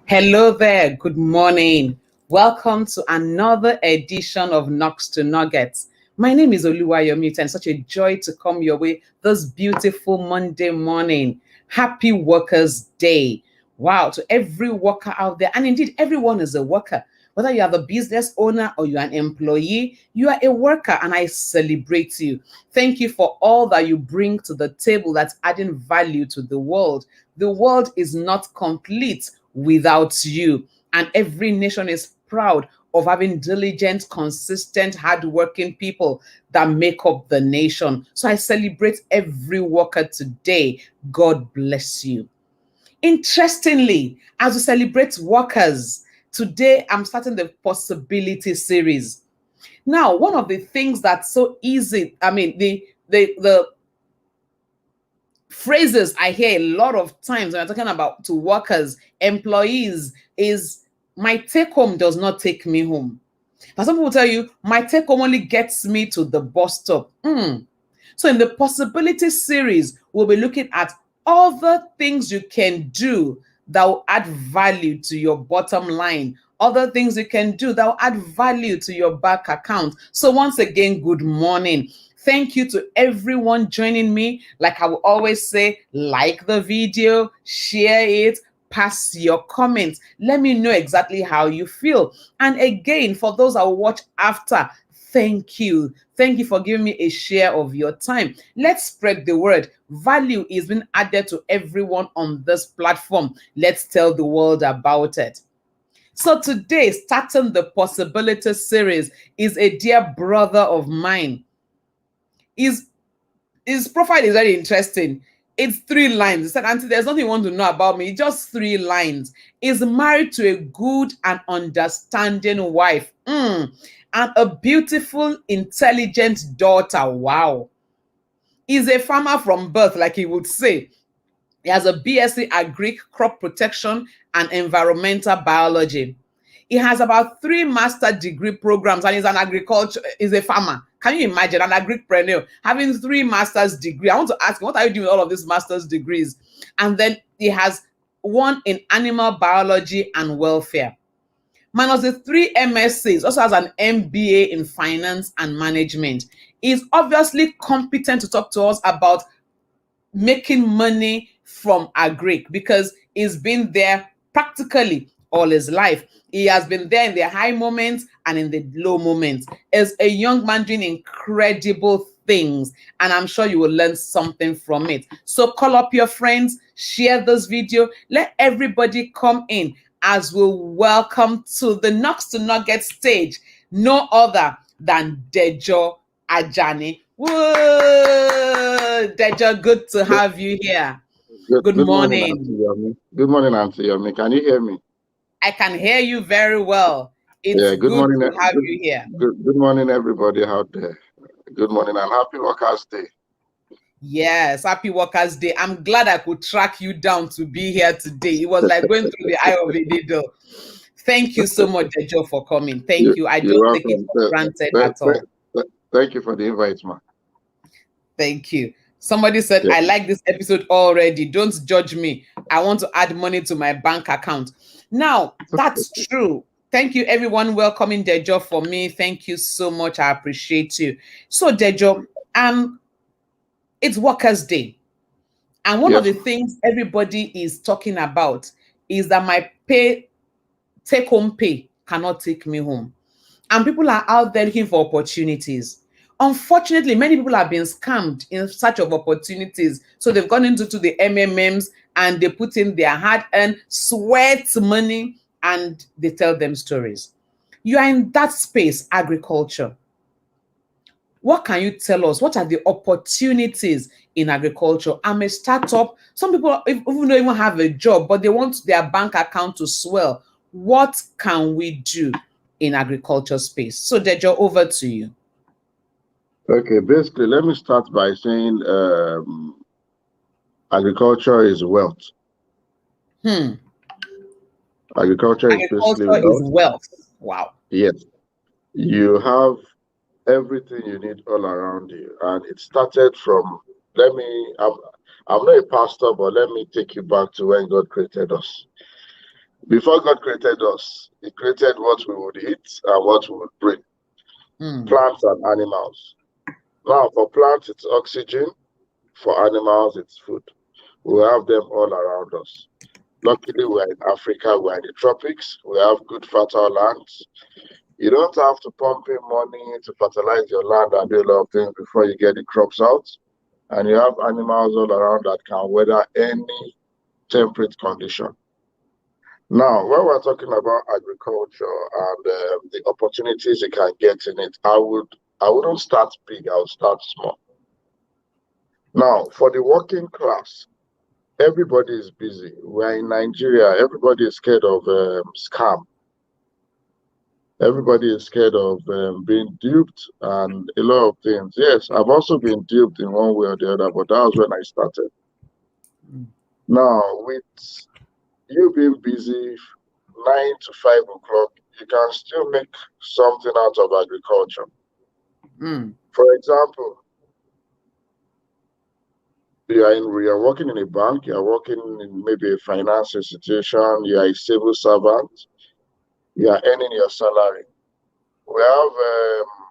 Hello there, good morning. Welcome to another edition of Knocks to Nuggets. My name is Oluwayomi, and such a joy to come your way this beautiful Monday morning. Happy Workers' Day. Wow, to every worker out there, and indeed everyone is a worker. Whether you are the business owner or you are an employee, you are a worker, and I celebrate you. Thank you for all that you bring to the table that's adding value to the world. The world is not complete without you, and every nation is proud of having diligent, consistent, hardworking people that make up the nation. So I celebrate every worker today. God bless you. Interestingly, as we celebrate workers, today I'm starting the possibility series. Now, one of the things that's so easy, the phrases I hear a lot of times when I'm talking about to workers, employees, is my take home does not take me home. But some people tell you my take home only gets me to the bus stop. So in the possibility series, we'll be looking at other things you can do that will add value to your bottom line, other things you can do that will add value to your bank account. So once again, good morning. Thank you to everyone joining me. Like I will always say, like the video, share it, pass your comments. Let me know exactly how you feel. And again, for those that will watch after, thank you. Thank you for giving me a share of your time. Let's spread the word. Value is being added to everyone on this platform. Let's tell the world about it. So today, starting the possibility series, is a dear brother of mine. His profile is very interesting. It's 3 lines. He said, Auntie, there's nothing you want to know about me. Just 3 lines. He's married to a good and understanding wife. And a beautiful, intelligent daughter. Wow. He's a farmer from birth, like he would say. He has a BSc Agric, Crop Protection, and Environmental Biology. He has about 3 master degree programs, and he's a farmer. Can you imagine an agripreneur having 3 master's degree? I want to ask him, what are you doing with all of these master's degrees? And then he has 1 in animal biology and welfare. Minus the 3 MSCs, also has an MBA in finance and management. He's obviously competent to talk to us about making money from agric because he's been there practically all his life. He has been there in the high moments and in the low moments. As a young man doing incredible things, and I'm sure you will learn something from it. So call up your friends, share this video, let everybody come in as we welcome to the Knocks to Nuggets stage, no other than Dejo Ajani. Whoa, Dejo, good to have you here. Good morning. Good morning, Auntie Yomi. Can you hear me? I can hear you very well. It's good morning, to have you here. Good morning, everybody out there. Good morning and happy Workers' Day. Yes, happy Workers' Day. I'm glad I could track you down to be here today. It was like going through the eye of a needle. Thank you so much, Dejo, for coming. Thank you. I don't take it for granted at all. Thank you for the invite, ma. Thank you. Somebody said, I like this episode already. Don't judge me. I want to add money to my bank account. Now, that's true. Thank you, everyone, welcoming Dejo for me. Thank you so much. I appreciate you. So, Dejo, it's Workers' Day. And one of the things everybody is talking about is that my take-home pay cannot take me home. And people are out there looking for opportunities. Unfortunately, many people have been scammed in search of opportunities. So they've gone into the MMMs and they put in their hard-earned sweat money and they tell them stories. You are in that space, agriculture. What can you tell us? What are the opportunities in agriculture? I'm a startup. Some people even don't even have a job, but they want their bank account to swell. What can we do in agriculture space? So Dejo, over to you. Okay, basically, let me start by saying agriculture is wealth. Agriculture is basically wealth. Wow. Yes. You have everything you need all around you. And it started from, I'm not a pastor, but let me take you back to when God created us. Before God created us, He created what we would eat and what we would breathe, Mm. plants and animals. Now, for plants, it's oxygen. For animals, it's food. We have them all around us. Luckily, we're in Africa, we're in the tropics, we have good fertile lands. You don't have to pump in money to fertilize your land and do a lot of things before you get the crops out. And you have animals all around that can weather any temperate condition. Now, when we're talking about agriculture and the opportunities you can get in it, I wouldn't start big. I would start small. Now, for the working class, everybody is busy. We're in Nigeria. Everybody is scared of scam. Everybody is scared of being duped and a lot of things. Yes, I've also been duped in one way or the other, but that was when I started. Mm. Now, with you being busy 9 to 5 o'clock, you can still make something out of agriculture. Mm. For example, you are working in a bank, you are working in maybe a finance institution, you are a civil servant, you are earning your salary. We have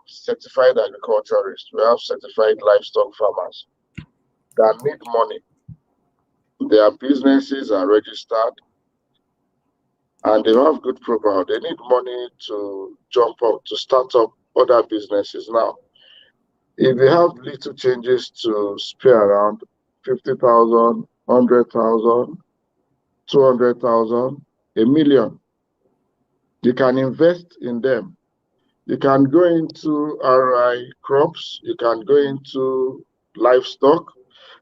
certified agriculturists, we have certified livestock farmers that need money. Their businesses are registered and they have good profile. They need money to jump up, to start up other businesses. Now, if you have little changes to spare around 50,000, 100,000, 200,000, a million, you can invest in them. You can go into RI crops, you can go into livestock.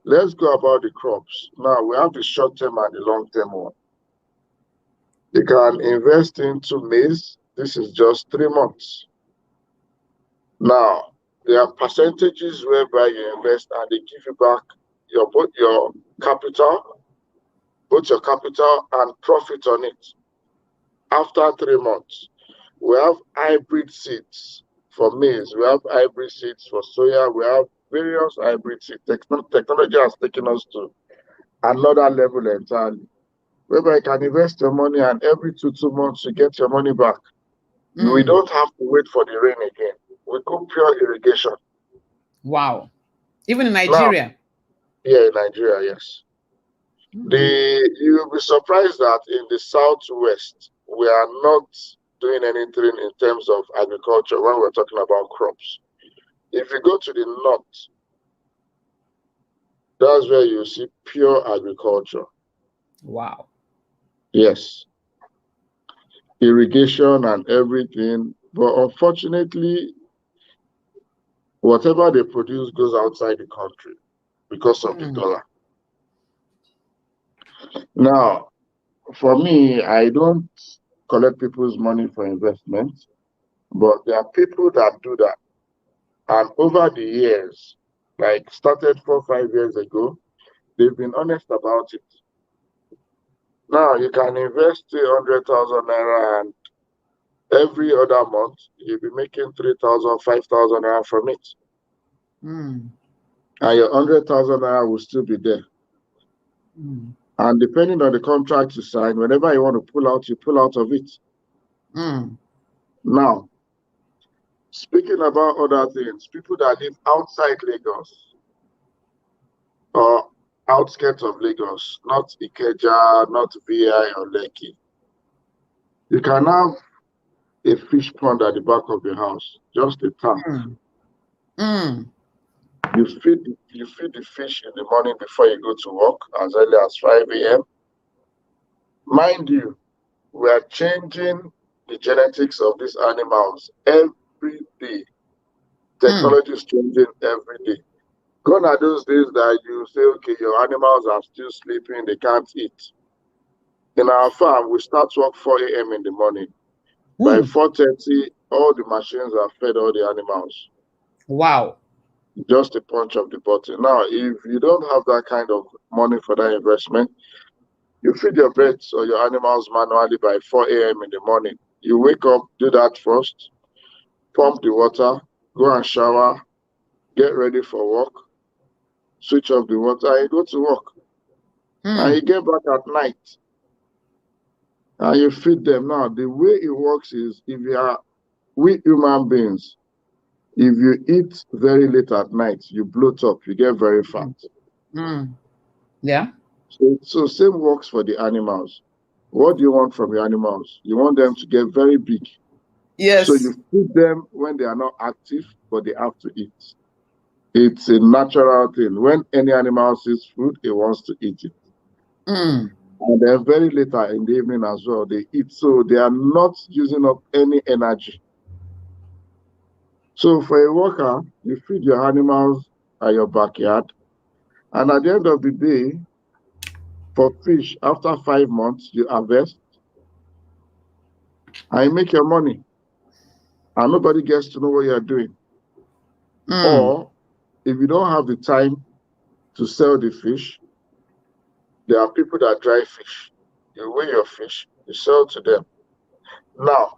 Let's go about the crops. Now we have the short term and the long term one. You can invest into maize. This is just 3 months. Now there are percentages whereby you invest and they give you back both your capital, both your capital and profit on it after 3 months. We have hybrid seeds for maize. We have hybrid seeds for soya. We have various hybrid seeds. Technology has taken us to another level entirely, whereby you can invest your money and every 2 months you get your money back. We Mm. don't have to wait for the rain again. We could pure irrigation. Wow. Even in Now, Nigeria. here in Nigeria, yes. Mm. You'll be surprised that in the southwest, we are not doing anything in terms of agriculture when we're talking about crops. If you go to the north, that's where you see pure agriculture. Wow. Yes, irrigation and everything. But unfortunately, whatever they produce goes outside the country because of the Mm. dollar. Now, for me, I don't collect people's money for investment, but there are people that do that. And over the years, like started 4 or 5 years ago, they've been honest about it. Now you can invest 300,000 naira and every other month you'll be making 3,000, 5,000 naira from it. Mm. And your 100,000 naira will still be there. Mm. And depending on the contract you sign, whenever you want to pull out, you pull out of it. Mm. Now, speaking about other things, people that live outside Lagos or outskirts of Lagos, not Ikeja, not VI or Lekki, you can have a fish pond at the back of your house, just a tank. Mm. Mm. You feed the fish in the morning before you go to work as early as 5 a.m. Mind you, we are changing the genetics of these animals every day. Mm. Technology is changing every day. Gone are those days that you say, okay, your animals are still sleeping, they can't eat. In our farm, we start work 4 a.m. in the morning. By Ooh. 4:30, all the machines are fed all the animals. Wow. Just a punch of the button. Now, if you don't have that kind of money for that investment, you feed your pets or your animals manually by 4 a.m. in the morning. You wake up, do that first, pump the water, go and shower, get ready for work, switch off the water, and you go to work. And Mm. you get back at night. and you feed them. Now, the way it works is we human beings, if you eat very late at night, you bloat up, you get very fat. Mm. Yeah. So same works for the animals. What do you want from your animals? You want them to get very big. So you Yes. feed them when they are not active, but they have to eat. It's a natural thing. When any animal sees food, it wants to eat it. Mm. And then very later in the evening as well, they eat. So they are not using up any energy. So for a worker, you feed your animals at your backyard. And at the end of the day, for fish, after 5 months, you harvest and you make your money. And nobody gets to know what you're doing. Mm. Or if you don't have the time to sell the fish, there are people that dry fish. You weigh your fish, you sell to them. Now,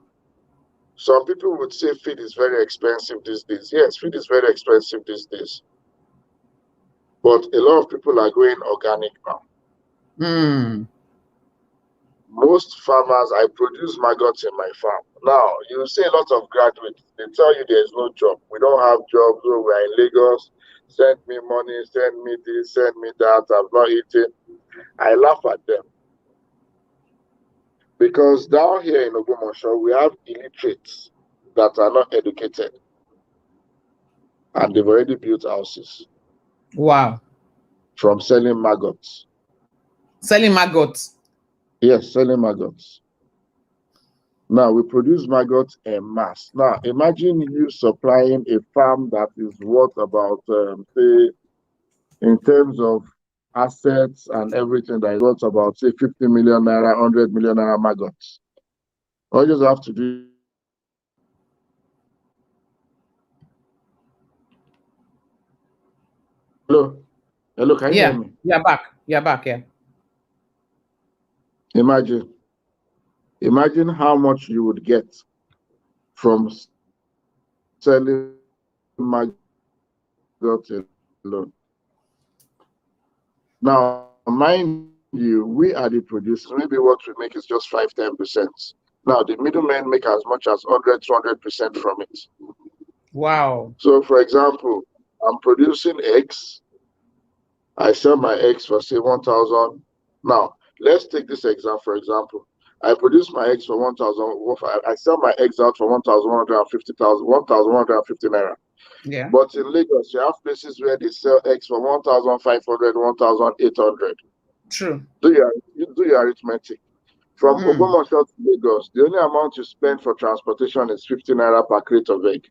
some people would say feed is very expensive these days. Yes, feed is very expensive these days. But a lot of people are going organic now. Mm. Most farmers, I produce maggots in my farm. Now, you see a lot of graduates, they tell you there's no job. We don't have jobs, so we're in Lagos. Send me money, send me this, send me that. I'm not eating. I laugh at them because down here in Ogbomoso, we have illiterates that are not educated and they've already built houses Wow. from selling maggots. Selling maggots. Yes, selling maggots. Now we produce maggots en mass. Now imagine you supplying a farm that is worth about, say, in terms of assets and everything, that is worth about, say, 50 million naira, 100 million naira maggots. All you just have to do is feed them. Hello, hello, can you hear Yeah. me? You're back. You're back. Yeah. Imagine, imagine how much you would get from selling maggots alone. Now, mind you, we are the producers. Maybe what we make is just 5-10%. Now, the middlemen make as much as 100-200% from it. Wow. So, for example, I'm producing eggs. I sell my eggs for, say, 1,000. Now, let's take this example. For example, I produce my eggs for 1,000. I sell my eggs out for 1,150 naira. Yeah. But in Lagos, you have places where they sell eggs for 1,500, 1,800. True. You do your arithmetic. From Mm. Ogbomoso to Lagos, the only amount you spend for transportation is 50 naira per crate of egg.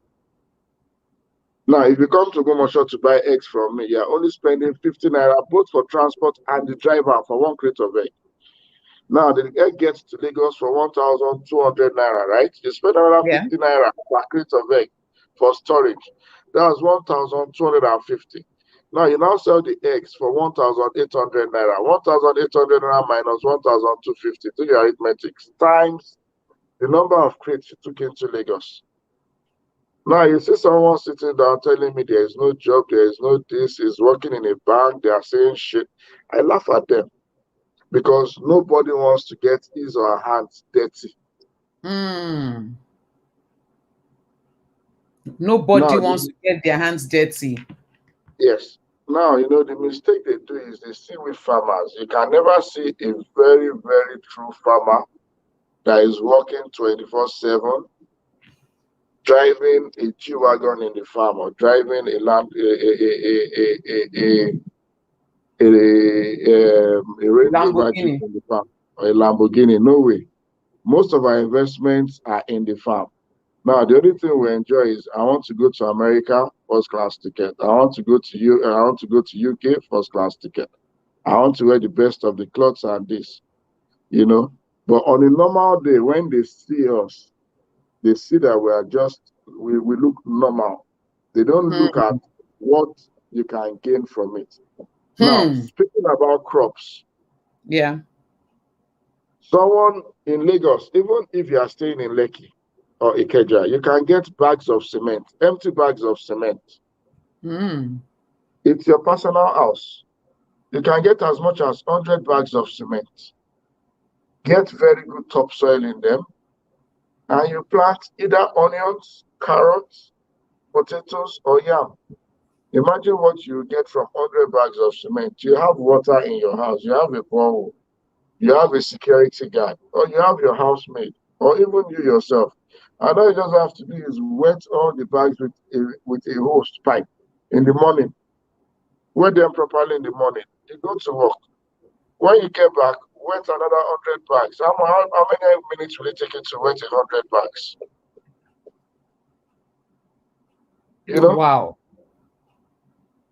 Now, if you come to Ogbomoso to buy eggs from me, you're only spending 50 naira both for transport and the driver for one crate of egg. Now, the egg gets to Lagos for 1,200 naira, right? You spend another Yeah. 50 naira per crate of egg for storage. That's 1,250. Now, you now sell the eggs for 1,800 naira. 1,800 naira minus 1,250. Do your arithmetic times the number of crates you took into Lagos. Now, you see someone sitting down telling me there is no job, there is no this, is working in a bank, they are saying shit. I laugh at them because nobody wants to get his or her hands dirty. Mm. Nobody Now, wants to get their hands dirty. yes. Now, the mistake they do is they see with farmers. You can never see a very, very true farmer that is working 24/7, driving a G-Wagon in the farm or driving a land, a Range Rover Jeep Lamborghini. in the farm or a Lamborghini. No way. Most of our investments are in the farm. Now, the only thing we enjoy is I want to go to America, first class ticket. I want to go to I want to go to UK, first class ticket. I want to wear the best of the clothes and this, you know. But on a normal day, when they see us, they see that we look normal. They don't look Hmm. at what you can gain from it. Now, Hmm. speaking about crops, Yeah. someone in Lagos, even if you are staying in Lekki or Ikeja, you can get bags of cement, empty bags of cement. Hmm. It's your personal house. You can get as much as 100 bags of cement. Get very good topsoil in them, and you plant either onions, carrots, potatoes, or yam. Imagine what you get from 100 bags of cement. You have water in your house, you have a borehole, you have a security guard, or you have your housemaid, or even you yourself. And all you just have to do is wet all the bags with a hose pipe in the morning. Wet them properly in the morning. You go to work. When you get back, wet another 100 bags. How many minutes will it take you to wet 100 bags? You know, Wow.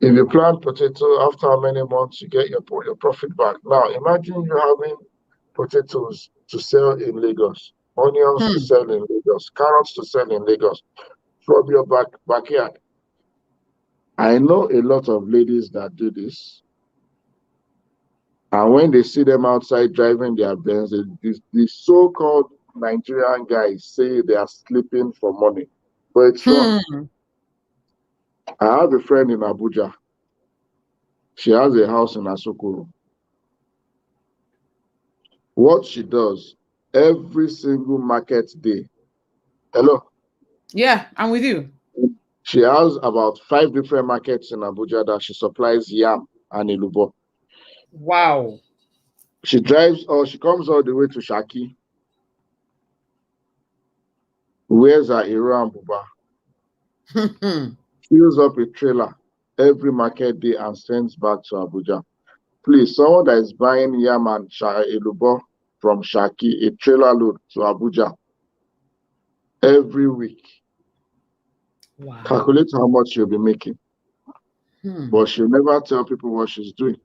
if you plant potato, after how many months you get your profit back. Now, imagine you having potatoes to sell in Lagos, onions to Hmm. sell in Lagos, carrots to sell in Lagos from your backyard. I know a lot of ladies that do this. And when they see them outside driving their Benz, the so-called Nigerian guys say they are sleeping for money. But it's wrong. Hmm. I have a friend in Abuja. She has a house in Asokoro. What she does every single market day. Hello. Yeah, I'm with you. She has about 5 different markets in Abuja that she supplies yam and ilubo. Wow. She drives or she comes all the way to Shaki, wears her Iro and Buba, fills up a trailer every market day and sends back to Abuja. Please, someone that is buying yam and ilubo from Shaki, a trailer load to Abuja every week, Wow. calculate how much she'll be making. Hmm. But she'll never tell people what she's doing.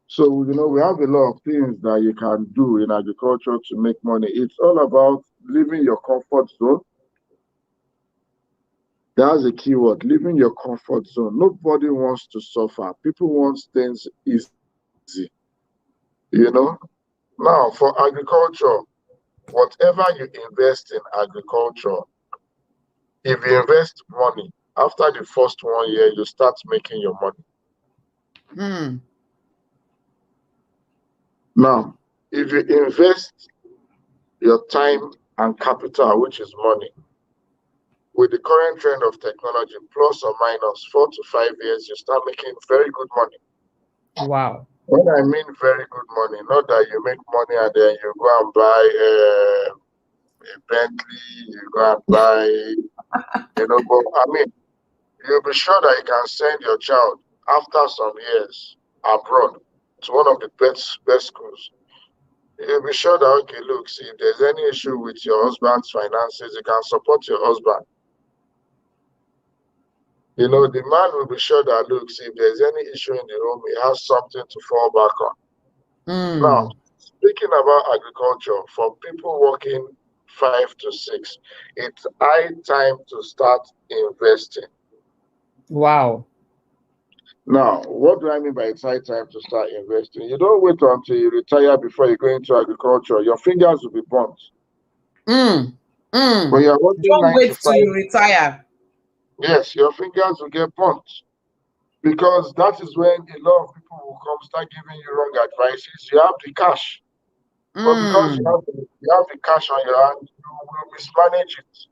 So, we have a lot of things that you can do in agriculture to make money. It's all about leaving your comfort zone. That's a key word, leaving your comfort zone. Nobody wants to suffer. People want things easy, you know. Now, for agriculture, whatever you invest in agriculture, if you invest money, after the first 1 year, you start making your money. Hmm. Now, if you invest your time and capital, which is money, with the current trend of technology, plus or minus 4 to 5 years, you start making very good money. Wow. When I mean very good money, not that you make money and then you go and buy a Bentley, you go and buy, but I mean, you'll be sure that you can send your child after some years abroad to one of the best schools. You'll be sure that, okay, look, see, if there's any issue with your husband's finances, you can support your husband. The man will be sure that, look, see, if there's any issue in the home, he has something to fall back on. Now, Hmm. speaking about agriculture, for people working 5 to 6, it's high time to start investing. Wow. Now, what do I mean by it's high time to start investing? You don't wait until you retire before you go into agriculture. Your fingers will be burnt. Hmm. Hmm. When you're working Don't nine wait to till five, you retire. yes, your fingers will get burnt. Because that is when a lot of people will come start giving you wrong advices. You have the cash, but because you Hmm. have the cash on your hand, you will mismanage it.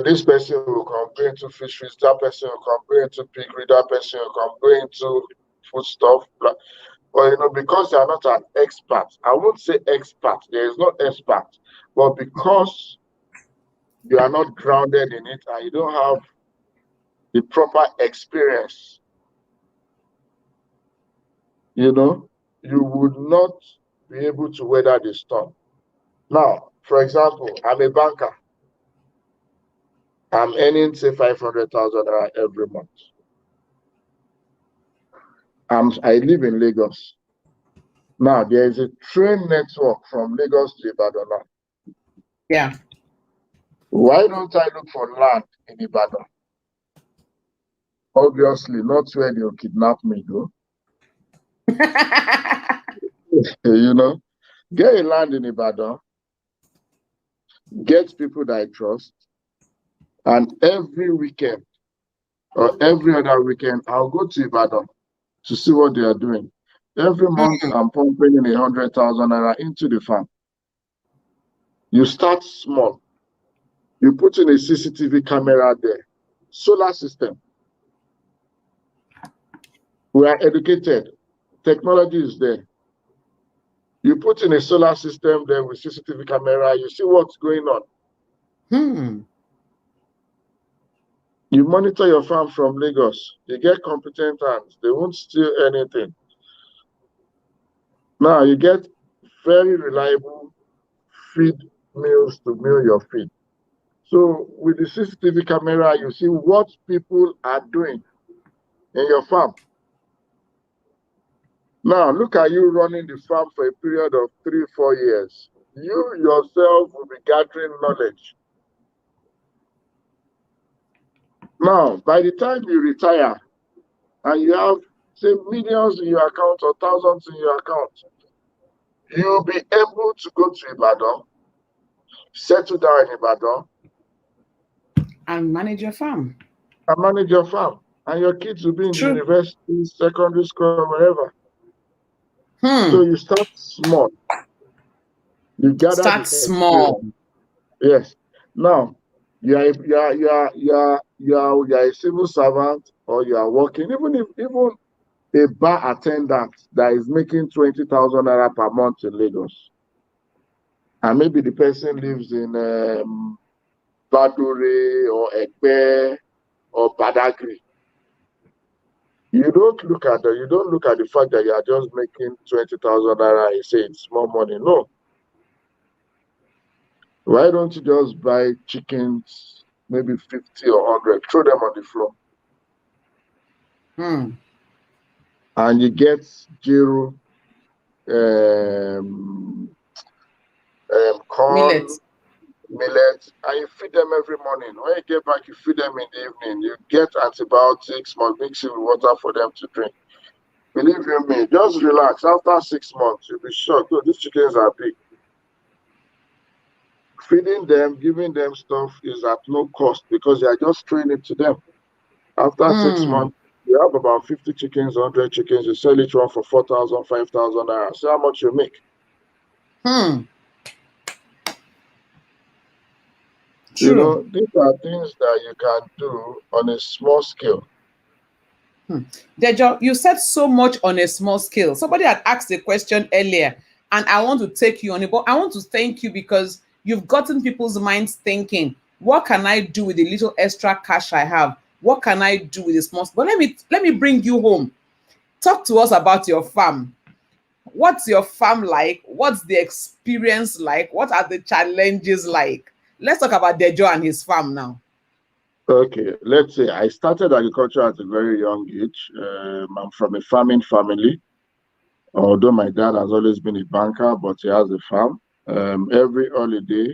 This person will come go into fisheries, that person will come go into piggery, that person will come go into food stuff. But because they are not an expert, I won't say expert, there is no expert, but because you are not grounded in it and you don't have the proper experience, you would not be able to weather the storm. Now, for example, I'm a banker. I'm earning, say, 500,000 every month. I live in Lagos. Now, there is a train network from Lagos to Ibadan now. Yeah. Why don't I look for land in Ibadan? Obviously, not where they'll kidnap me, though. you know, get a land in Ibadan, get people that I trust, and every weekend or every other weekend, I'll go to Ibadan to see what they are doing. Every month, Hmm. I'm pumping in 100,000 naira into the farm. You start small. You put in a CCTV camera there. Solar system. We are educated. Technology is there. You put in a solar system there with CCTV camera. You see what's going on. Hmm. You monitor your farm from Lagos. You get competent hands. They won't steal anything. Now you get very reliable feed mills to mill your feed. So with the CCTV camera, you see what people are doing in your farm. Now look at you running the farm for a period of 3, 4 years. You yourself will be gathering knowledge. Now, by the time you retire and you have, say, millions in your account or thousands in your account, you'll be able to go to Ibadan, settle down in Ibadan, And manage your farm. and manage your farm. And your kids will be in the True. university, secondary school, wherever. So Hmm. you start small. You gather Start the small. experience. Yes. Now, you are a civil servant or you are working, even a bar attendant that is making 20,000 naira per month in Lagos, and maybe the person lives in Badore or Ekpe or Badagry. You don't look at the fact that you are just making 20,000 naira. You say it's small money. No. Why don't you just buy chickens, maybe 50 or 100, throw them on the floor, Hmm. and you get zero um, corn, Millet. millet, and you feed them every morning. When you get back, you feed them in the evening. You get antibiotics, must mix it with water for them to drink. Believe you me, just relax. After 6 months, you'll be shocked. Oh, these chickens are big. Feeding them, giving them stuff is at no cost because you are just training to them. After six Hmm. months, you have about 50 chickens, 100 chickens. You sell each one for 4,000, 5,000 naira. See how much you make. Hmm. You True. know, these are things that you can do on a small scale. Hmm. Dejo, you said so much on a small scale. Somebody had asked a question earlier, and I want to take you on it, but I want to thank you because you've gotten people's minds thinking, what can I do with the little extra cash I have? What can I do with the small? But let me bring you home. Talk to us about your farm. What's your farm like? What's the experience like? What are the challenges like? Let's talk about Dejo and his farm now. Okay, let's say I started agriculture at a very young age. I'm from a farming family, although my dad has always been a banker, but he has a farm. Every holiday,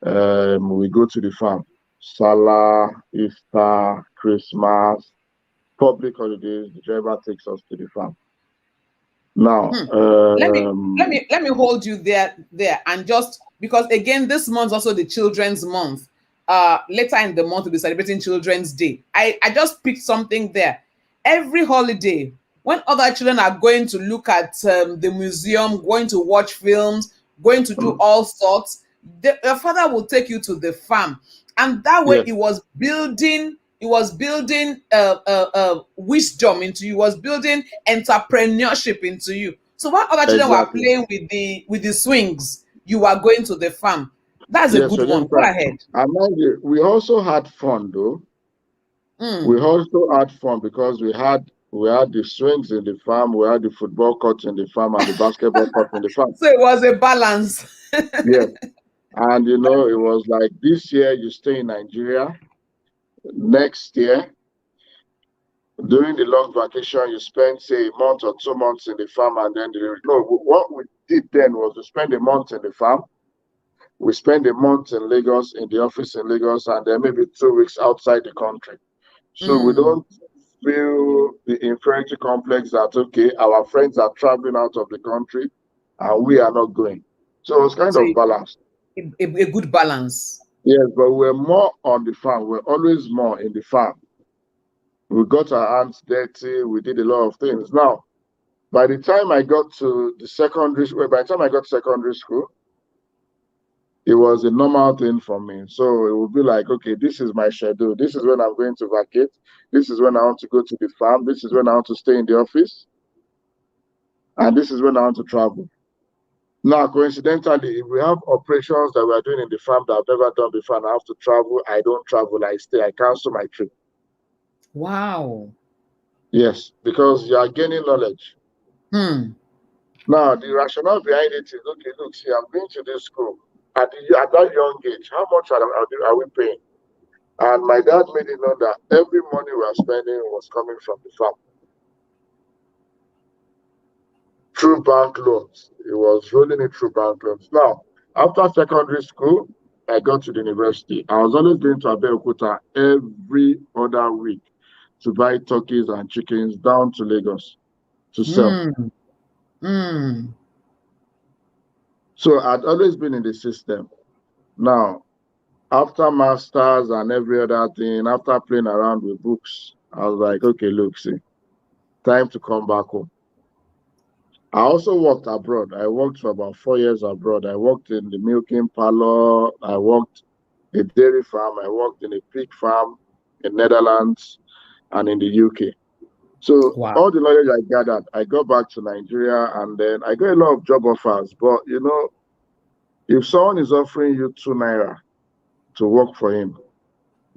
we go to the farm. Salah, Easter, Christmas, public holidays, the driver takes us to the farm. Now, Hmm. Let me hold you there and just because again this month also the children's month. Later in the month we'll be celebrating Children's Day. I just picked something there. Every holiday, when other children are going to look at the museum, going to watch films, going to do all sorts, the father will take you to the farm, and that way yes, it was building wisdom into you, was building entrepreneurship into you. So while other children were exactly. playing with the swings, you are going to the farm. That's a Yes, good you're one. going Go to. ahead. And mind you, we also had fun though. We Mm. also had fun because we had the swings in the farm, we had the football court in the farm, and the basketball court in the farm. So it was a balance. Yes. And it was like this year you stay in Nigeria, next year during the long vacation you spend say a month or 2 months in the farm, and then no, what we did then was to spend a month in the farm. We spend a month in Lagos, in the office in Lagos, and then maybe 2 weeks outside the country. So we Mm. don't feel the inferiority complex that, okay, our friends are traveling out of the country and we are not going. So it's kind So of balanced. a good balance. Yes, but we're more on the farm. We're always more in the farm. We got our hands dirty. We did a lot of things. Now, By the time I got to by the time I got to secondary school, it was a normal thing for me. So it would be like, okay, this is my schedule. This is when I'm going to vacate. This is when I want to go to the farm. This is when I want to stay in the office. And this is when I want to travel. Now, coincidentally, if we have operations that we are doing in the farm that I've never done before and I have to travel, I don't travel. I stay. I cancel my trip. Wow. Yes, because you are gaining knowledge. Hmm. Now, the rationale behind it is, okay, look, see, I'm going to this school. At that young age, how much are we paying? And my dad made it known that every money we are spending was coming from the farm through bank loans. It was rolling it through bank loans. Now, after secondary school, I got to the university. I was always going to Abeokuta every other week to buy turkeys and chickens down to Lagos to sell. Hmm. Hmm. So I'd always been in the system. Now, after masters and every other thing, after playing around with books, I was like, okay, look, see, time to come back home. I also worked abroad. I worked for about 4 years abroad. I worked in the milking parlor. I worked a dairy farm. I worked in a pig farm in Netherlands and in the UK. So Wow. all the knowledge I gathered, I got back to Nigeria and then I got a lot of job offers. But if someone is offering you 2 naira to work for him,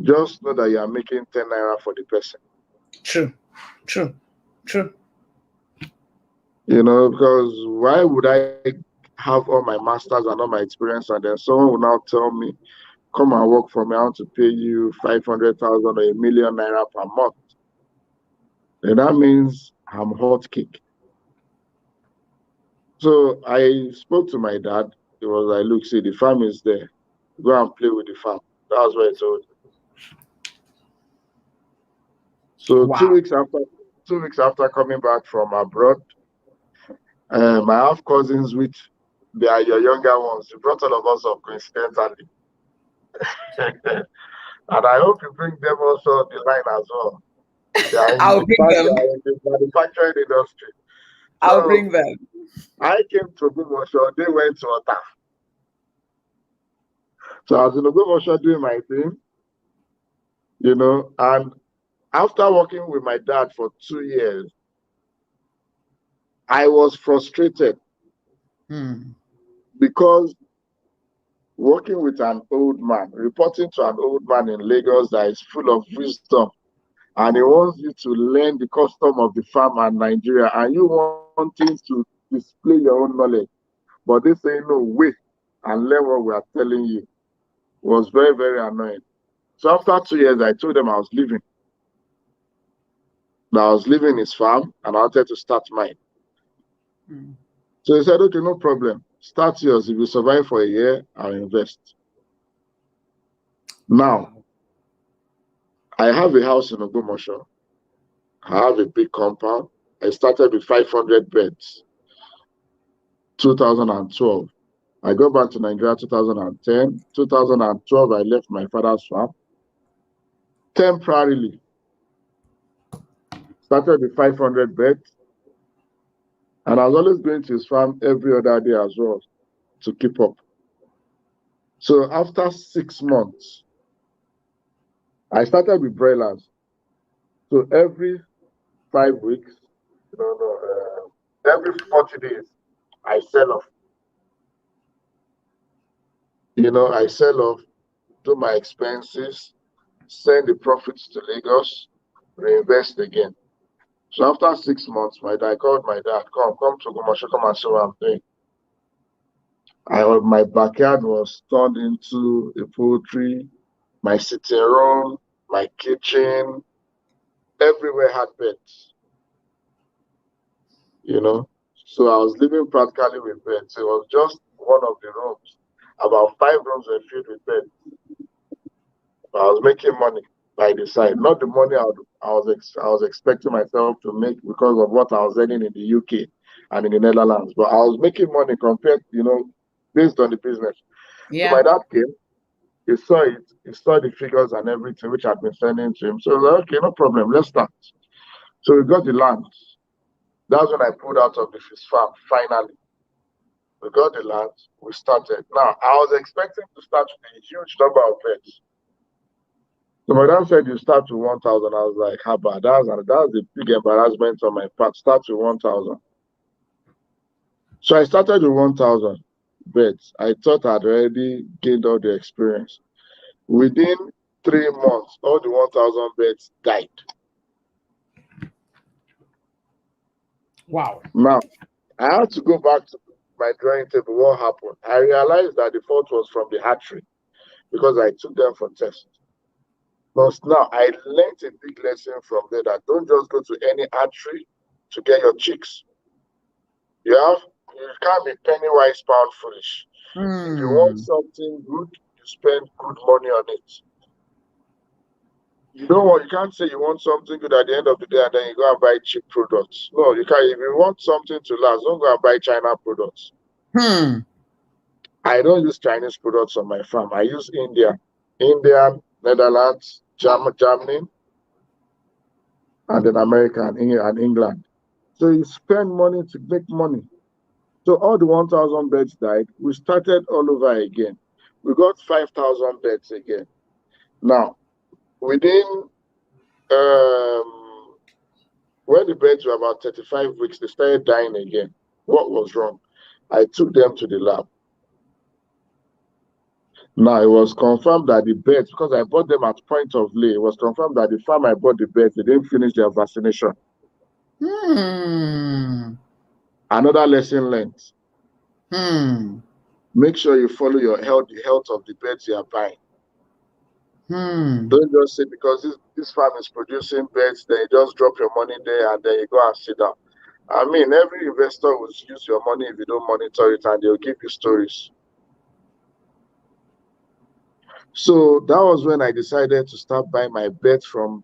just know that you are making 10 naira for the person. True. True. True. Because why would I have all my masters and all my experience and then someone will now tell me, come and work for me, I want to pay you 500,000 or 1 million naira per month. Then that means I'm hot cake. So I spoke to my dad. He was like, look, see, the farm is there. Go and play with the farm. That was what I told him. So two Wow. weeks after 2 weeks after coming back from abroad, I have cousins which they are your younger ones. You brought all of us up coincidentally. And I hope you bring them also on the line as well. I'll In bring fact, they them. are in the manufacturing industry. I'll So bring them. I came to Ogumosho, they went to Ota. So I was in Ogumosho doing my thing, and after working with my dad for 2 years, I was frustrated Hmm. because working with an old man, reporting to an old man in Lagos that is full of wisdom, and he wants you to learn the custom of the farm and Nigeria, and you wanting to display your own knowledge, but they say no, wait and learn what we are telling you, was very, very annoying. So after 2 years, I told them I was leaving. That I was leaving his farm and I wanted to start mine. Hmm. So he said, okay, no problem. Start yours. If you survive for a year, I'll invest. Now, Wow. I have a house in Ogumosho. I have a big compound. I started with 500 beds, 2012. I go back to Nigeria 2010. 2012, I left my father's farm temporarily. Started with 500 beds, and I was always going to his farm every other day as well to keep up. So after 6 months, I started with broilers. So every 5 weeks, every 40 days, I sell off. I sell off, do my expenses, send the profits to Lagos, reinvest again. So after 6 months, I called my dad, come to Gomasho, come and see what I'm doing. My backyard was turned into a poultry, my sitting room, my kitchen, everywhere had beds, you know. So I was living practically with beds. It was just one of the rooms. About 5 rooms were filled with beds. I was making money by the side, not the money I was expecting myself to make because of what I was earning in the UK and in the Netherlands, but I was making money compared, based on the business. So Yeah. my dad came, he saw it, he saw the figures and everything which I'd been sending to him. So I was like, okay, no problem, let's start. So we got the land. That's when I pulled out of the fish farm, finally. We got the land, we started. Now, I was expecting to start with a huge number of birds. So my dad said, you start with 1,000. I was like, how about that? That's a big embarrassment on my part. Start with 1,000. So I started with 1,000 birds. I thought I'd already gained all the experience. Within 3 months, all the 1,000 birds died. Wow. Now, I had to go back to my drawing table. What happened? I realized that the fault was from the hatchery because I took them for tests. But now I learned a big lesson from there that don't just go to any hatchery to get your chicks. You can't be penny wise, pound foolish. If you want something good, you spend good money on it. You know what? You can't say you want something good at the end of the day and then you go and buy cheap products. No, you can't. If you want something to last, don't go and buy China products. I don't use Chinese products on my farm. I use Indian, Netherlands, Germany, and then America and England. So you spend money to make money. So all the 1,000 beds died. We started all over again. We got 5,000 beds again. Now, within when the beds were about 35 weeks, they started dying again. What was wrong? I took them to the lab. Now, it was confirmed that the beds, because I bought them at point of lay, it was confirmed that the farm I bought the beds, they didn't finish their vaccination. Another lesson learned. Make sure you follow the health of the beds you are buying. Don't just say because this farm is producing beds, then you just drop your money there and then you go and sit down. I mean, every investor will use your money if you don't monitor it, and they'll give you stories. So that was when I decided to start buying my beds from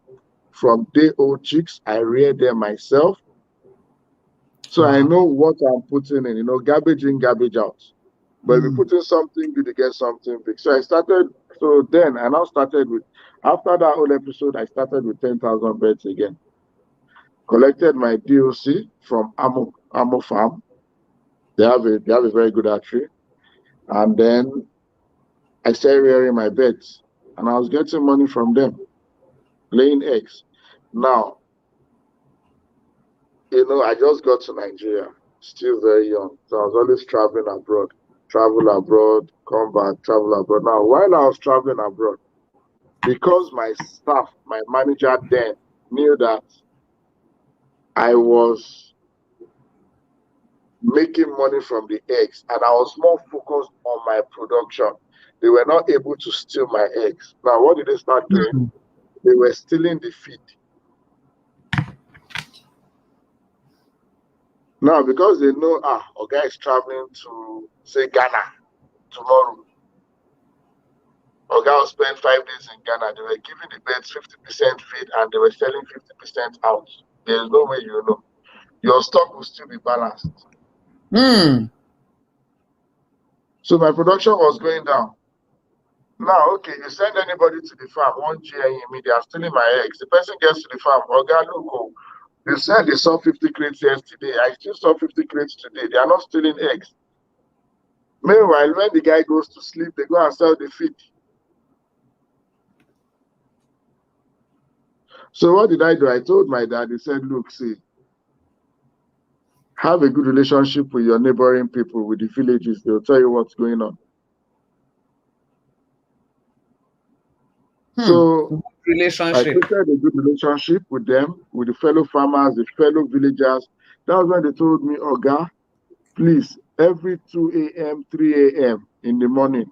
day-old chicks. I rear them myself. So I know what I'm putting in, garbage in, garbage out. But if you put in something good, you get something big. So I started, I now started with, after that whole episode, I started with 10,000 beds again. Collected my DOC from Amo Farm. They have a very good hatchery. And then I started rearing my beds. And I was getting money from them, laying eggs. Now, I just got to Nigeria, still very young. So I was always traveling abroad. Travel abroad, come back, travel abroad. Now, while I was traveling abroad, because my staff, my manager then knew that I was making money from the eggs and I was more focused on my production, they were not able to steal my eggs. Now, what did they start doing? They were stealing the feed. Now, because they know, Oga is traveling to, say, Ghana tomorrow. Oga will spend 5 days in Ghana. They were giving the birds 50% feed and they were selling 50% out. There's no way you know. Your stock will still be balanced. So my production was going down. Now, okay, you send anybody to the farm, one GIE, they are stealing my eggs. The person gets to the farm, Oga, look, you said they saw 50 crates yesterday. I still saw 50 crates today. They are not stealing eggs. Meanwhile, when the guy goes to sleep, they go and sell the feed. So what did I do? I told my dad, he said, look, see, have a good relationship with your neighboring people, with the villages. They'll tell you what's going on. So relationship. I created a good relationship with them, with the fellow farmers, the fellow villagers. That was when they told me, Oga, please, every 2 a.m., 3 a.m. in the morning,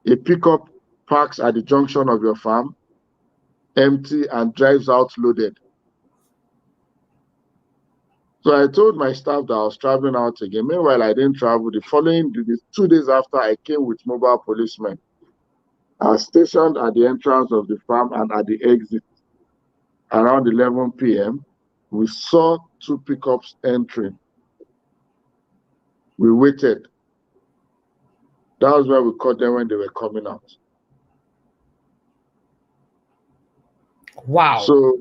a pickup parks at the junction of your farm, empty, and drives out loaded. So I told my staff that I was traveling out again. Meanwhile, I didn't travel. The 2 days after, I came with mobile policemen. I was stationed at the entrance of the farm and at the exit. Around 11 p.m., we saw 2 pickups entering. We waited. That was where we caught them when they were coming out. Wow. So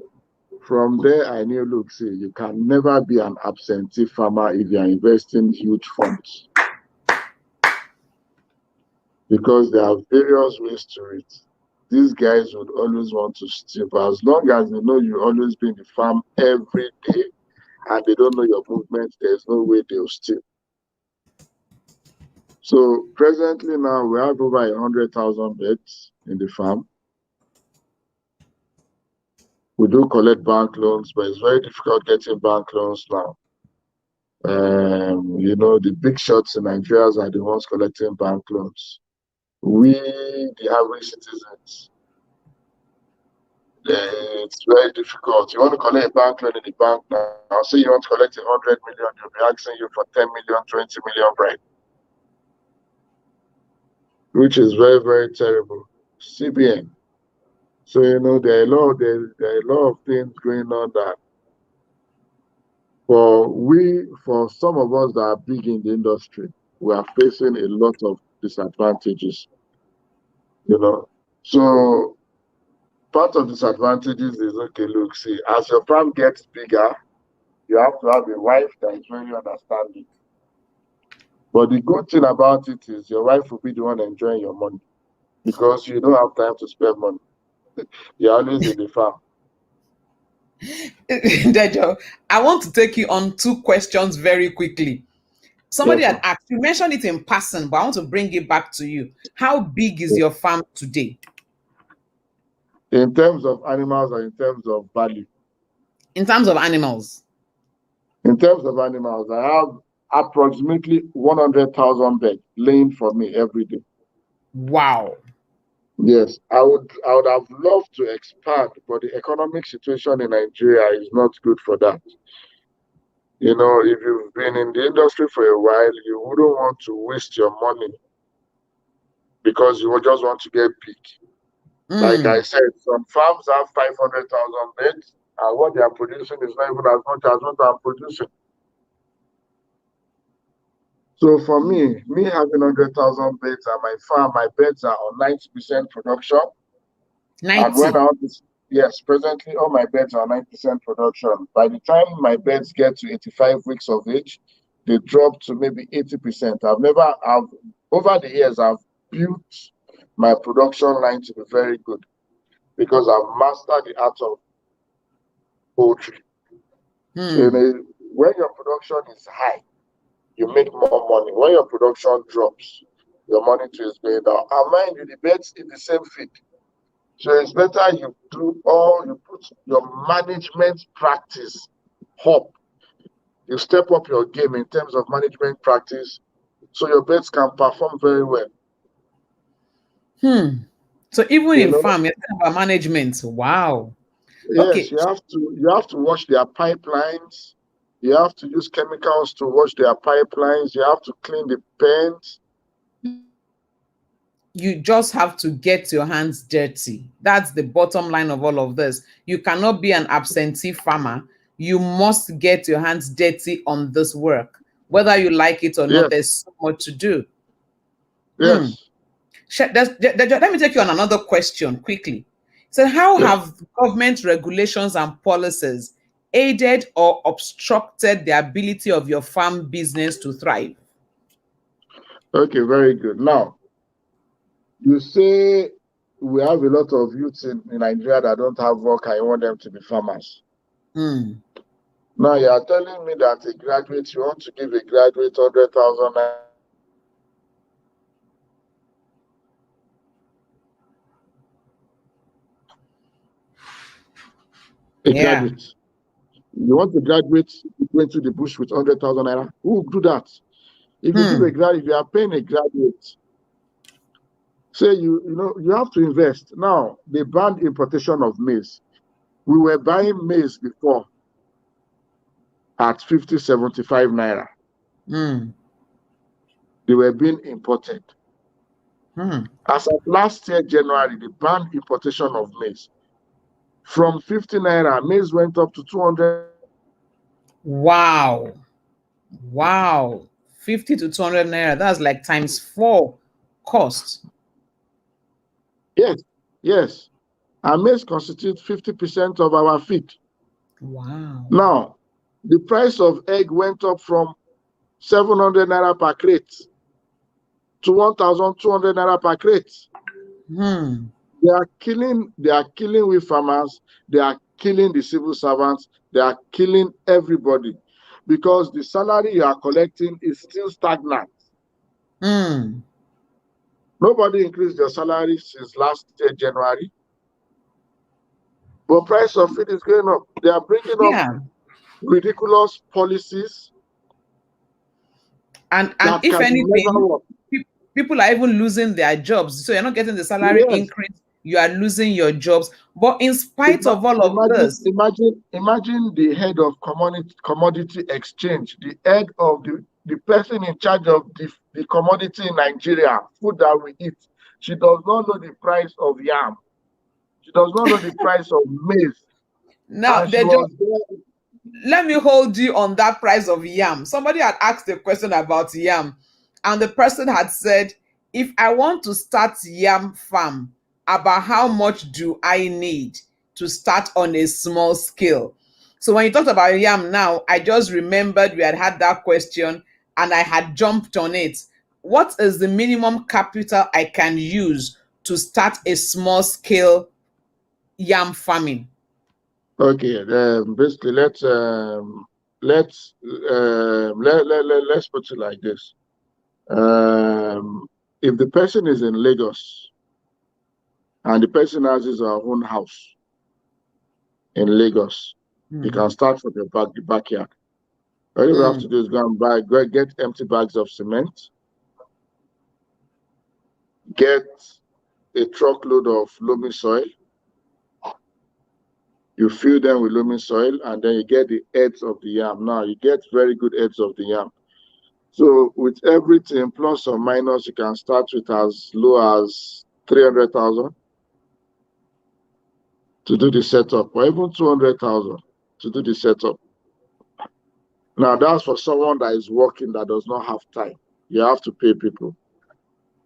From there, I knew, look, see, you can never be an absentee farmer if you're investing huge funds, because there are various ways to it. These guys would always want to steal, but as long as they know you always be in the farm every day and they don't know your movement, there's no way they'll steal. So presently now we have over 100,000 beds in the farm. We do collect bank loans, but it's very difficult getting bank loans now. The big shots in Nigeria are the ones collecting bank loans. We, the average citizens, it's very difficult. You want to collect a bank loan in the bank now, say you want to collect 100 million, they'll be asking you for 10 million, 20 million bribe, which is very, very terrible. CBN. So, there are a lot of things going on that for some of us that are big in the industry, we are facing a lot of disadvantages, So part of disadvantages is, okay, look, see, as your farm gets bigger, you have to have a wife that is very understanding. But the good thing about it is your wife will be the one enjoying your money, because you don't have time to spend money. You're always in the farm. Dejo, I want to take you on two questions very quickly. Somebody Yes, had ma'am. asked, you mentioned it in passing, but I want to bring it back to you. How big is your farm today In terms of animals or in terms of value? in terms of animals? In terms of animals, I have approximately 100,000 beds laying for me every day. Wow. Yes, I would have loved to expand, but the economic situation in Nigeria is not good for that. If you've been in the industry for a while, you wouldn't want to waste your money because you would just want to get big. Like I Mm. said, some farms have 500,000 beds, and what they are producing is not even as much as what I'm producing. So for me having 100,000 beds at my farm, my beds are on 90% production. And when 90. I want to, yes, presently all my beds are 90% production. By the time my beds get to 85 weeks of age, they drop to maybe 80%. I've over the years, I've built my production line to be very good because I've mastered the art of poultry. So, Hmm. when your production is high, you make more money. When your production drops, your money too is going down. And mind you, the beds in the same feed. So it's better you put your management practice up. You step up your game in terms of management practice so your beds can perform very well. Hmm. So even You in know, farm, you're talking about management. Wow. yes, Okay. you have to wash their pipelines. You have to use chemicals to wash their pipelines. You have to clean the pens. You just have to get your hands dirty. That's the bottom line of all of this. You cannot be an absentee farmer. You must get your hands dirty on this work. Whether you like it or not, Yes, there's so much to do. Hmm. yes, Let me take you on another question quickly. So, how yes. have government regulations and policies aided or obstructed the ability of your farm business to thrive? Okay, very good. Now, you say we have a lot of youths in Nigeria that don't have work and you want them to be farmers. Hmm. Now you are telling me that a graduate, you want to give a graduate 100,000 naira a Yeah. graduate. You want the graduate to go into the bush with 100,000 naira? Who will do that? Hmm. If you are paying a graduate, say you have to invest. Now they banned importation of maize. We were buying maize before at 50, 75 naira. Hmm. They were being imported. Hmm. As of last year, January, they banned importation of maize. From 50 naira, maize went up to 200. Wow. Wow. 50 to 200 naira. That's like times four cost. Yes, yes. And maize constitutes 50% of our feed. Wow. Now, the price of egg went up from 700 naira per crate to 1,200 naira per crate. Hmm. They are killing we farmers, they are killing the civil servants, they are killing everybody because the salary you are collecting is still stagnant. Hmm. Nobody increased their salary since last year, January, but price of feed is going up. They are bringing up Yeah. ridiculous policies And that if can never anything, work. people are even losing their jobs. So you're not getting the salary Yes, increase, you are losing your jobs. But in spite of all of this, imagine the head of commodity exchange, the head of the person in charge of the commodity in Nigeria, food that we eat. She does not know the price of yam. She does not know the price of maize. now And she they just was there. let me hold you on that price of yam. Somebody had asked a question about yam, and the person had said, if I want to start yam farm, about how much do I need to start on a small scale? So when you talked about yam now, I just remembered we had that question and I had jumped on it. What is the minimum capital I can use to start a small scale yam farming? Okay, basically let's let's put it like this. If the person is in Lagos and the person has his own house in Lagos, you Hmm. can start from the backyard. All you have Hmm. to do is get empty bags of cement, get a truckload of loamy soil. You fill them with loamy soil, and then you get the heads of the yam. Now you get very good heads of the yam. So with everything plus or minus, you can start with as low as 300,000 to do the setup, or even 200,000 to do the setup. Now that's for someone that is working that does not have time. You have to pay people.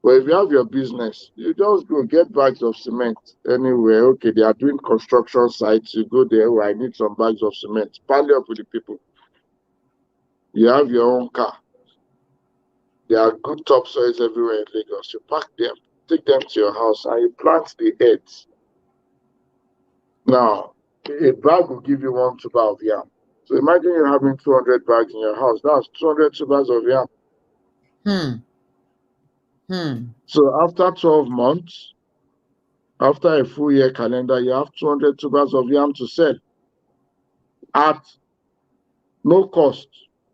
But if you have your business, you just go get bags of cement anywhere. Okay, they are doing construction sites. You go there. Oh, I need some bags of cement. Pile up with the people. You have your own car. There are good topsoils everywhere in Lagos. You pack them, take them to your house, and you plant the heads. Now, a bag will give you one tuber of yam. So imagine you having 200 bags in your house. That's 200 tubers of yam. Hmm. Hmm. So after 12 months, after a full year calendar, you have 200 tubers of yam to sell at no cost.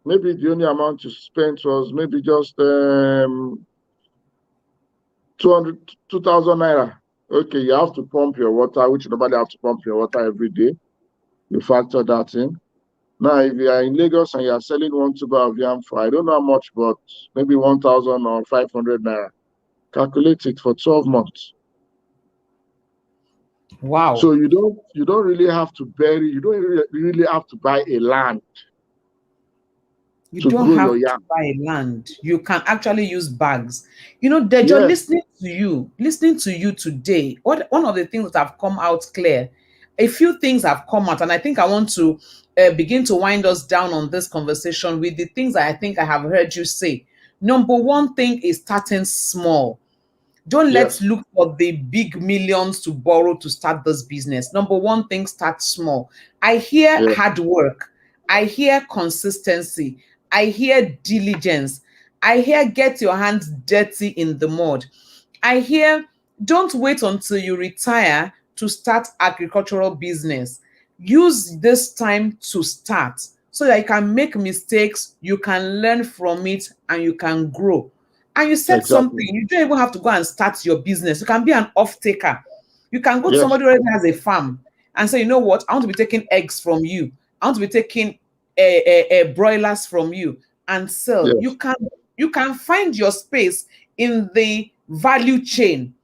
Maybe the only amount you spent was maybe just 200, 2,000 naira. Okay, you have to pump your water, which nobody have to pump your water every day. You factor that in. Now, if you are in Lagos and you are selling one tuber of yam for, I don't know how much, but maybe 1,000 or 500 naira, calculate it for 12 months. Wow. So you don't really have to you don't really have to buy a land You to don't grow your have to yam. buy land. You can actually use bags. You know, Dejo, Yes, listening to you today, what one of the things that have come out clear, a few things have come out, and I think I want to begin to wind us down on this conversation with the things that I think I have heard you say. Number one thing is starting small. Don't let's yes, look for the big millions to borrow to start this business. Number one thing, start small. I hear yes, hard work. I hear consistency. I hear diligence. I hear get your hands dirty in the mud. I hear don't wait until you retire to start agricultural business. Use this time to start so that you can make mistakes, you can learn from it, and you can grow. And you said something, exactly. you don't even have to go and start your business. You can be an off taker. You can go to Yes, somebody who already has a farm and say, you know what, I want to be taking eggs from you. I want to be taking broilers from you and sell. yes, You can find your space in the value chain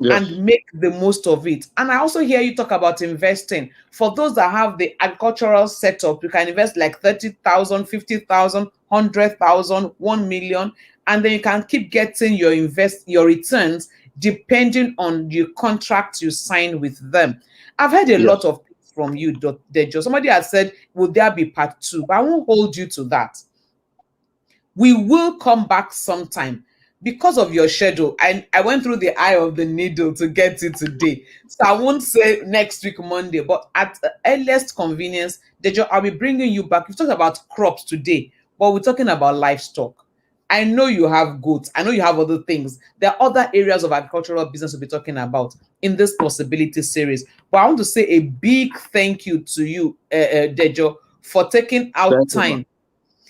and yes, make the most of it. And I also hear you talk about investing. For those that have the agricultural setup, you can invest like 30,000, 50,000, 100,000, 1 million, and then you can keep getting your returns depending on the contract you sign with them. I've heard a yes, lot of things from you, Dejo. Somebody has said, would there be part two? But I won't hold you to that. We will come back sometime because of your schedule. I went through the eye of the needle to get it today. So I won't say next week, Monday, but at the earliest convenience, Dejo, I'll be bringing you back. We've talked about crops today, but we're talking about livestock. I know you have goats. I know you have other things. There are other areas of agricultural business we'll be talking about in this possibility series. But I want to say a big thank you to you, Dejo, for taking out Thank you, man. time.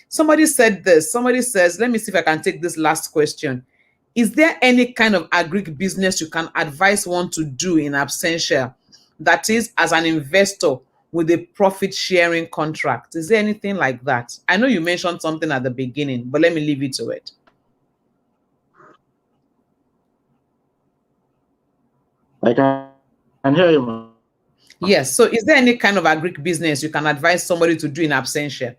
Somebody said this. Somebody says, let me see if I can take this last question. Is there any kind of agric business you can advise one to do in absentia? That is, as an investor with a profit sharing contract. Is there anything like that? I know you mentioned something at the beginning, but let me leave you to it. I can hear you, man. Yes. So, is there any kind of agric business you can advise somebody to do in absentia?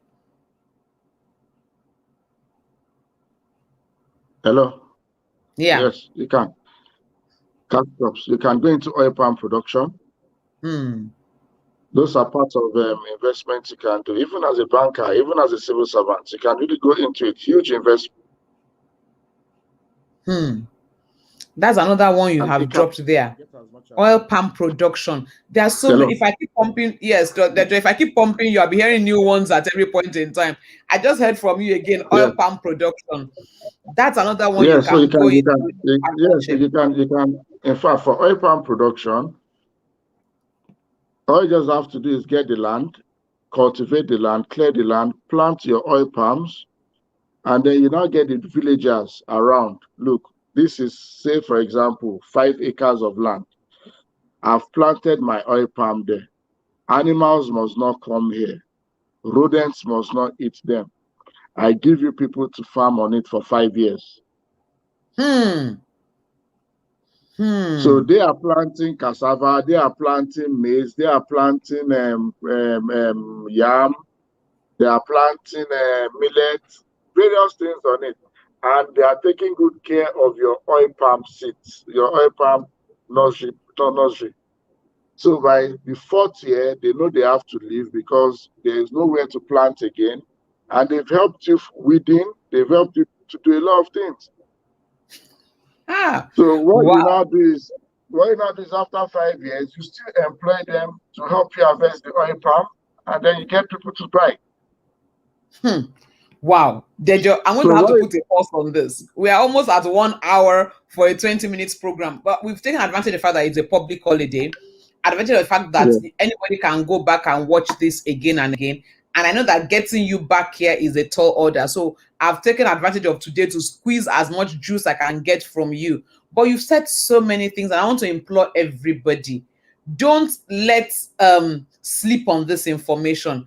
Hello. Yeah. Yes, you can. Cash crops. You can go into oil palm production. Hmm. Those are parts of investments you can do. Even as a banker, even as a civil servant, you can really go into it. Huge investment. Hmm. That's another one you And have it can dropped there. get as much as. Oil palm production. There are so many. Hello. If I keep pumping, yes, if I keep pumping, you, I'll be hearing new ones at every point in time. I just heard from you again, Yeah. oil palm production. That's another one you Yeah. So can go into with yes, partnership. you can. In fact, for oil palm production, all you just have to do is get the land, cultivate the land, clear the land, plant your oil palms, and then you now get the villagers around. Look, this is, say, for example, 5 acres of land. I've planted my oil palm there. Animals must not come here. Rodents must not eat them. I give you people to farm on it for 5 years. Hmm. So Hmm. they are planting cassava, they are planting maize, they are planting yam, they are planting millet, various things on it. And they are taking good care of your oil palm seeds, your oil palm nursery. So by the 4th year, they know they have to leave because there is nowhere to plant again. And they've helped you weeding, they've helped you to do a lot of things. Ah. So Wow. what you now do is after 5 years, you still employ them to help you harvest the oil palm, and then you get people to buy. Hmm. Wow. Dejo, I'm going So to have to what put a pause on this. We are almost at 1 hour for a 20 minutes program, but we've taken advantage of the fact that it's a public holiday, advantage of the fact that yeah, anybody can go back and watch this again and again. And I know that getting you back here is a tall order. So I've taken advantage of today to squeeze as much juice I can get from you. But you've said so many things, and I want to implore everybody, don't let sleep on this information.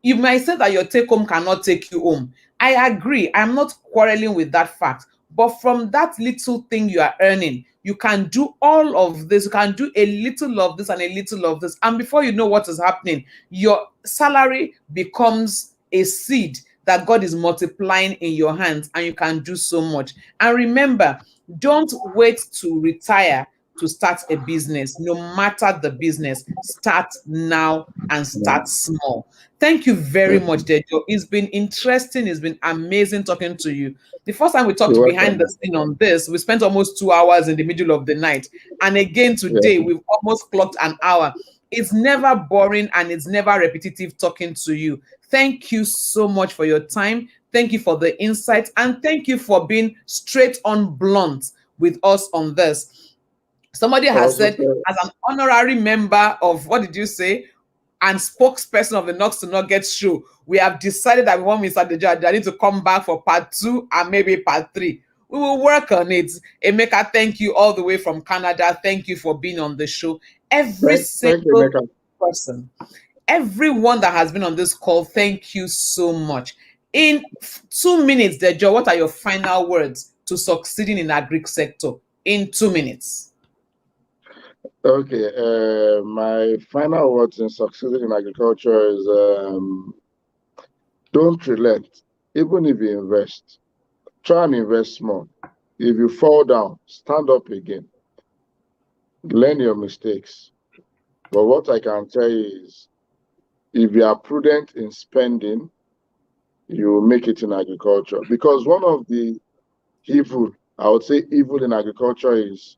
You might say that your take home cannot take you home. I agree. I'm not quarreling with that fact. But from that little thing you are earning, you can do all of this. You can do a little of this and a little of this. And before you know what is happening, your salary becomes a seed that God is multiplying in your hands, and you can do so much. And remember, don't wait to retire to start a business. No matter the business, start now and start small. Thank you very yeah. much, Dejo. It's been interesting. It's been amazing talking to you. The first time we You're talked behind the welcome. scene on this, we spent almost 2 hours in the middle of the night. And again Yeah. today, we've almost clocked an hour. It's never boring and it's never repetitive talking to you. Thank you so much for your time. Thank you for the insights. And thank you for being straight on blunt with us on this. Somebody I has also said, said, as an honorary member of, what did you say, and spokesperson of the Knox to Not Get show, we have decided that we want Mr. Dejo Ajani to come back for part 2 and maybe part 3. We will work on it. Emeka, thank you all the way from Canada. Thank you for being on the show. Every thank you, single Mecca. person, everyone that has been on this call, thank you so much. In 2 minutes, Dejo, what are your final words to succeeding in the agri sector? In 2 minutes. Okay, my final words in succeeding in agriculture is don't relent. Even if you invest, try and invest small. If you fall down, stand up again. Learn your mistakes. But what I can tell you is if you are prudent in spending, you will make it in agriculture. Because one of the evil, I would say evil in agriculture is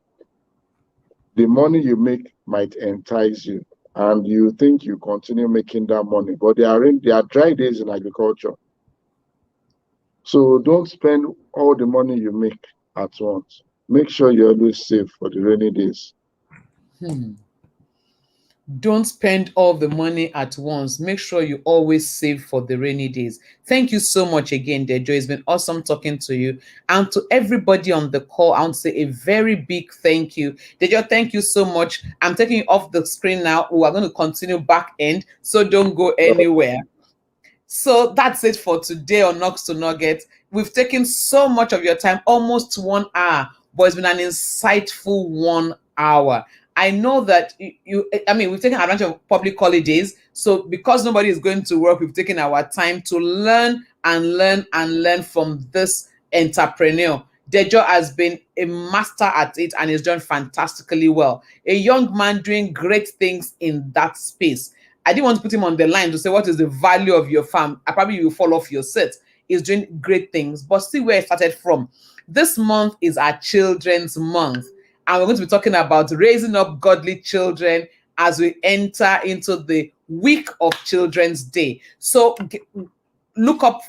the money you make might entice you and you think you continue making that money. But there are dry days in agriculture. So don't spend all the money you make at once. Make sure you always save for the rainy days. Hmm. Don't spend all the money at once. Make sure you always save for the rainy days. Thank you so much again, Dejo. It's been awesome talking to you. And to everybody on the call, I want to say a very big thank you. Dejo, thank you so much. I'm taking you off the screen now. We are going to continue back end, so don't go anywhere. So that's it for today on Knox to Nugget. We've taken so much of your time, almost 1 hour, but it's been an insightful 1 hour. I know that I mean, we've taken advantage of public holidays. So because nobody is going to work, we've taken our time to learn and learn and learn from this entrepreneur. Dejo has been a master at it and is done fantastically well. A young man doing great things in that space. I didn't want to put him on the line to say what is the value of your farm. I probably will fall off your set. He's doing great things, but see where it started from. This month is our children's month, and we're going to be talking about raising up godly children as we enter into the week of Children's Day. So look up,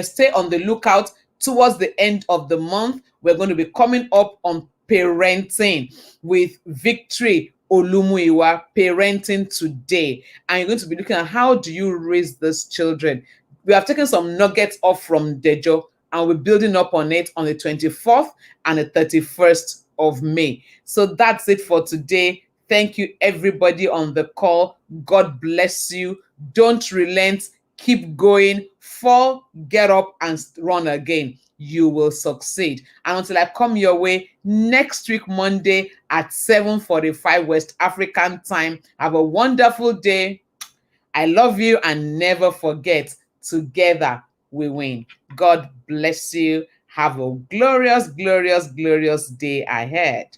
stay on the lookout towards the end of the month. We're going to be coming up on parenting with Victory Olumuyiwa, parenting today. And you're going to be looking at how do you raise these children. We have taken some nuggets off from Dejo and we're building up on it on the 24th and the 31st of May. So that's it for today. Thank you, everybody on the call. God bless you. Don't relent. Keep going. Fall, get up, and run again. You will succeed. And until I come your way next week, Monday at 7:45 West African time, have a wonderful day. I love you, and never forget, together we win. God bless you. Have a glorious, glorious, glorious day ahead.